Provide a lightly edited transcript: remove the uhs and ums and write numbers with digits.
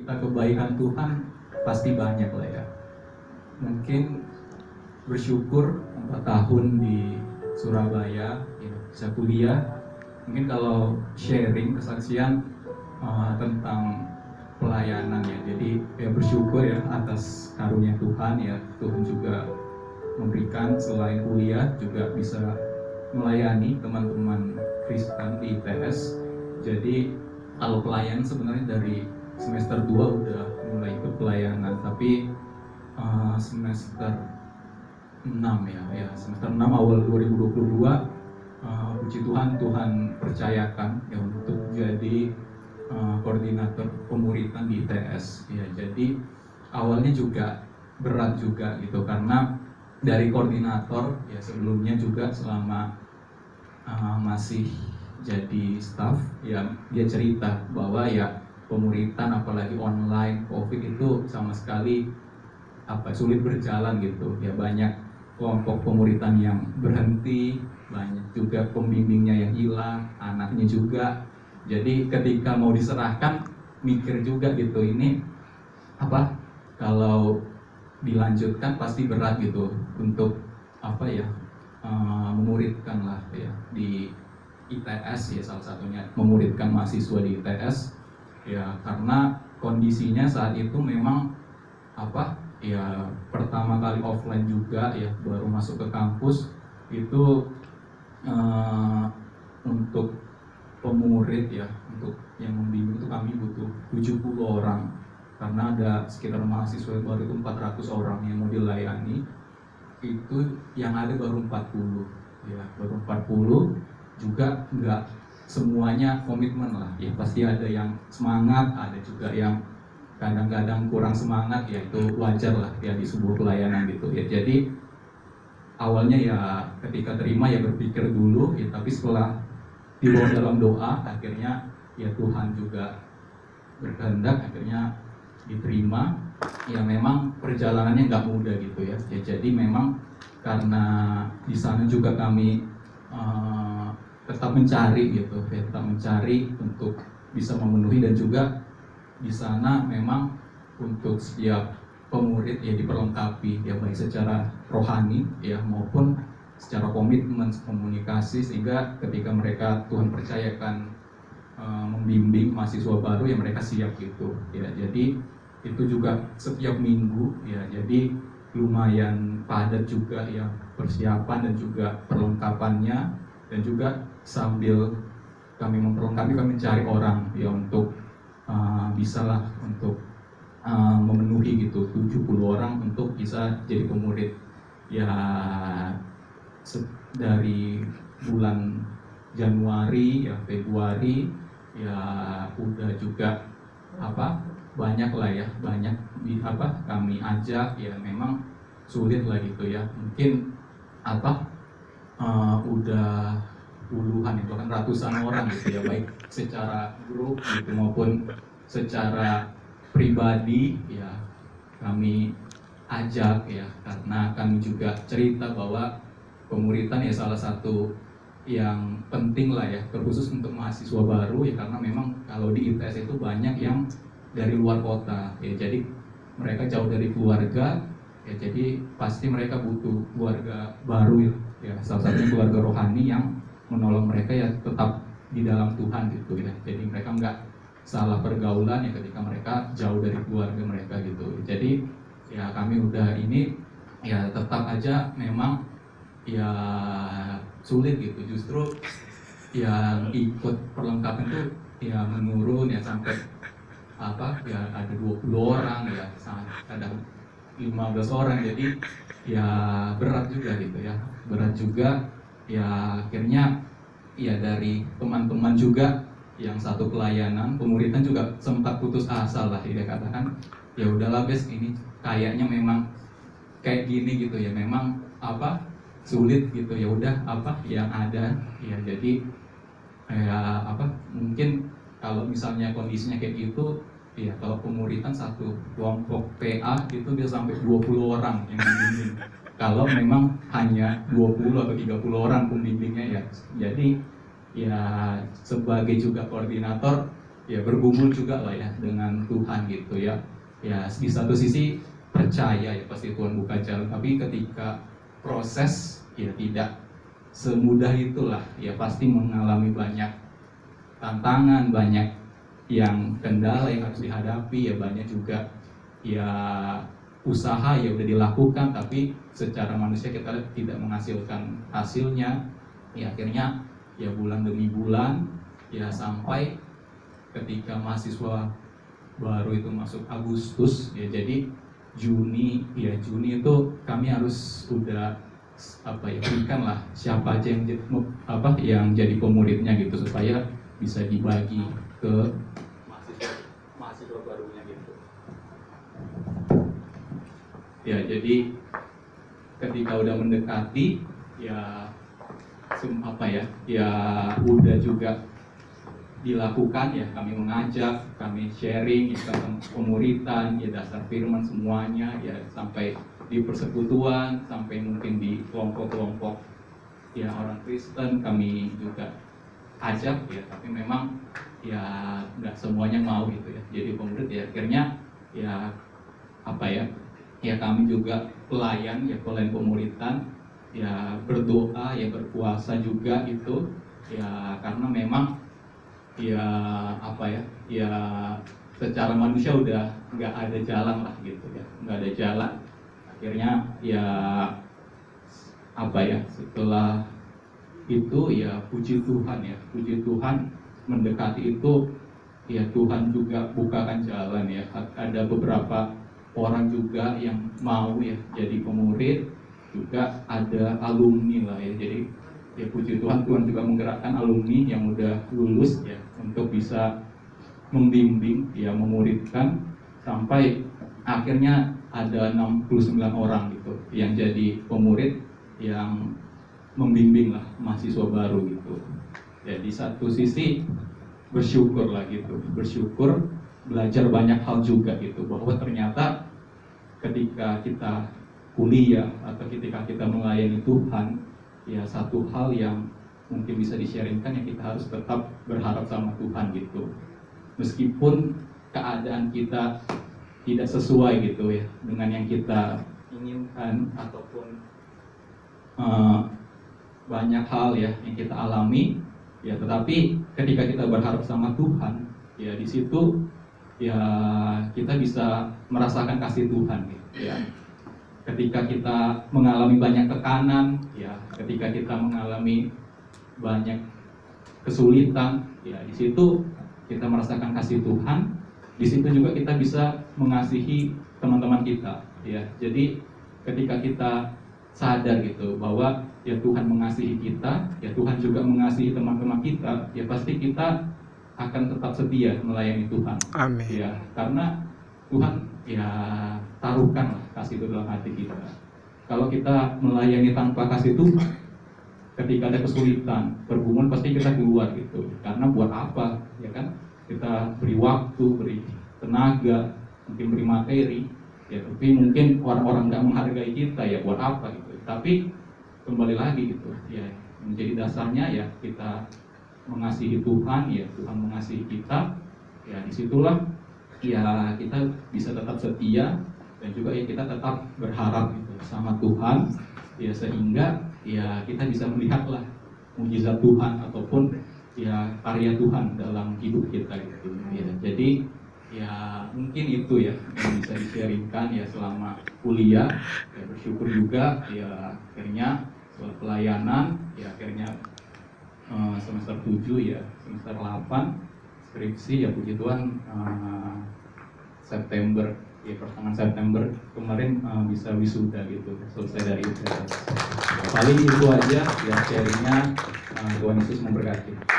cerita kebaikan Tuhan pasti banyak lah ya. Mungkin bersyukur 4 tahun di Surabaya ya, bisa kuliah. Mungkin kalau sharing kesaksian tentang pelayanan ya, jadi ya bersyukur ya atas karunia Tuhan ya. Tuhan juga memberikan selain kuliah juga bisa melayani teman-teman Kristen di ITS. Jadi kalau pelayanan sebenarnya dari semester 2 udah mulai ikut pelayanan, tapi semester 6 ya semester 6 awal 2022 puji Tuhan percayakan ya untuk jadi koordinator pemuritan di ITS ya. Jadi awalnya juga berat juga gitu, karena dari koordinator ya sebelumnya juga selama masih jadi staff ya, dia cerita bahwa ya pemuritan apalagi online COVID itu sama sekali sulit berjalan gitu ya. Banyak kelompok pemuritan yang berhenti, banyak juga pembimbingnya yang hilang, anaknya juga. Jadi ketika mau diserahkan mikir juga gitu, ini kalau dilanjutkan pasti berat gitu untuk memuridkan lah ya di ITS ya, salah satunya memuridkan mahasiswa di ITS ya, karena kondisinya saat itu memang ya pertama kali offline juga ya, baru masuk ke kampus itu untuk pemurid ya, untuk yang membimbing itu kami butuh 70 orang karena ada sekitar mahasiswa baru itu 400 orang yang mau dilayani, itu yang ada baru 40 ya, baru 40 juga nggak semuanya komitmen lah ya, pasti ada yang semangat, ada juga yang kadang-kadang kurang semangat ya, itu wajar lah ya di sebuah pelayanan gitu ya. Jadi awalnya ya ketika terima ya berpikir dulu ya, tapi setelah dibawa dalam doa akhirnya ya Tuhan juga berkehendak akhirnya diterima ya. Memang perjalanannya nggak mudah gitu ya. Jadi memang karena di sana juga kami tetap mencari gitu ya, tetap mencari untuk bisa memenuhi, dan juga di sana memang untuk setiap pemurid ya diperlengkapi ya, baik secara rohani ya maupun secara komitmen komunikasi, sehingga ketika mereka Tuhan percayakan membimbing mahasiswa baru ya mereka siap gitu ya. Jadi itu juga setiap minggu ya, jadi lumayan padat juga ya persiapan dan juga perlengkapannya, dan juga sambil kami memperlengkapi kami mencari orang ya untuk bisalah untuk memenuhi gitu 70 orang untuk bisa jadi pemurid ya. Dari bulan Januari ya Februari ya udah juga banyak lah ya, banyak kami ajak ya, memang sulit lah gitu ya, mungkin udah puluhan itu kan ratusan orang gitu ya, baik secara grup gitu maupun secara pribadi ya kami ajak ya, karena kami juga cerita bahwa pemuritan ya salah satu yang penting lah ya, terkhusus untuk mahasiswa baru ya, karena memang kalau di ITS itu banyak yang dari luar kota ya, jadi mereka jauh dari keluarga ya, jadi pasti mereka butuh keluarga baru ya, salah satunya keluarga rohani yang menolong mereka ya tetap di dalam Tuhan gitu ya. Jadi mereka nggak salah pergaulan ya ketika mereka jauh dari keluarga mereka gitu. Jadi ya kami udah ini ya tetap aja memang ya sulit gitu, justru yang ikut perlengkapan itu ya menurun ya, sampai ya ada 20 orang ya, kadang 15 orang, jadi ya berat juga gitu ya, berat juga ya. Akhirnya ya dari teman-teman juga yang satu pelayanan pemuritan juga sempat putus asa lah ya, katakan ya udahlah Bes, ini kayaknya memang kayak gini gitu ya, memang sulit gitu ya, udah yang ada ya. Jadi kayak mungkin kalau misalnya kondisinya kayak gitu ya, kalau pemuritan satu kelompok PA itu bisa sampai 20 orang yang membimbing. Kalau memang hanya 20 atau 30 orang pembimbingnya ya. Jadi ya sebagai juga koordinator ya bergumul juga lah ya dengan Tuhan gitu ya. Ya di satu sisi percaya ya pasti Tuhan buka jalan, tapi ketika proses ya tidak semudah itulah, ya pasti mengalami banyak tantangan, banyak yang kendala yang harus dihadapi, ya banyak juga ya usaha ya udah dilakukan tapi secara manusia kita tidak menghasilkan hasilnya, ya akhirnya ya bulan demi bulan ya sampai ketika mahasiswa baru itu masuk Agustus ya, jadi Juni itu kami harus udah berikan lah siapa aja yang jadi pemuridnya gitu supaya bisa dibagi ke mahasiswa barunya gitu. Ya jadi ketika udah mendekati ya udah juga dilakukan ya, kami mengajak, kami sharing tentang pemuritan ya, dasar firman semuanya ya, sampai di persekutuan, sampai mungkin di kelompok-kelompok ya orang Kristen kami juga ajak ya, tapi memang ya nggak semuanya mau gitu ya jadi pemurid ya, akhirnya ya kami juga pelayan pemuritan ya, berdoa ya, berpuasa juga itu ya, karena memang ya secara manusia udah nggak ada jalan lah gitu ya, nggak ada jalan. Akhirnya ya setelah itu ya puji Tuhan mendekati itu ya, Tuhan juga bukakan jalan ya, ada beberapa orang juga yang mau ya jadi pemurid, juga ada alumni lah ya, jadi ya puji Tuhan juga menggerakkan alumni yang udah lulus ya untuk bisa membimbing ya, memuridkan sampai akhirnya ada 69 orang gitu yang jadi pemurid yang membimbing lah mahasiswa baru gitu. Jadi satu sisi bersyukur lah gitu, bersyukur, belajar banyak hal juga gitu, bahwa ternyata ketika kita kuliah atau ketika kita melayani Tuhan ya, satu hal yang mungkin bisa di-sharingkan ya, kita harus tetap berharap sama Tuhan gitu. Meskipun keadaan kita tidak sesuai gitu ya dengan yang kita inginkan, ataupun banyak hal ya yang kita alami ya, tetapi ketika kita berharap sama Tuhan ya, di situ ya kita bisa merasakan kasih Tuhan gitu ya. Ketika kita mengalami banyak tekanan ya, ketika kita mengalami banyak kesulitan ya, di situ kita merasakan kasih Tuhan. Di situ juga kita bisa mengasihi teman-teman kita ya. Jadi ketika kita sadar gitu bahwa ya Tuhan mengasihi kita, ya Tuhan juga mengasihi teman-teman kita, ya pasti kita akan tetap setia melayani Tuhan. Amin. Ya, karena Tuhan ya taruhkan kasih itu dalam hati kita. Kalau kita melayani tanpa kasih Tuhan, ketika ada kesulitan, pergumulan, pasti kita keluar gitu. Karena buat apa, ya kan? Kita beri waktu, beri tenaga, mungkin beri materi, ya tapi mungkin orang-orang nggak menghargai kita, ya buat apa gitu. Tapi kembali lagi gitu, ya menjadi dasarnya ya kita mengasihi Tuhan, ya Tuhan mengasihi kita, ya disitulah ya kita bisa tetap setia, dan juga ya kita tetap berharap gitu sama Tuhan ya, sehingga ya kita bisa melihatlah mujizat Tuhan ataupun ya karya Tuhan dalam hidup kita gitu ya. Jadi ya mungkin itu ya yang bisa di-sharingkan ya selama kuliah ya, bersyukur juga ya akhirnya setelah pelayanan ya akhirnya semester 7 ya, semester 8 skripsi ya, puji Tuhan September ya, pertengahan September kemarin bisa wisuda gitu, selesai dari itu. Paling itu aja ya sharingnya, Tuhan Yesus memberkati.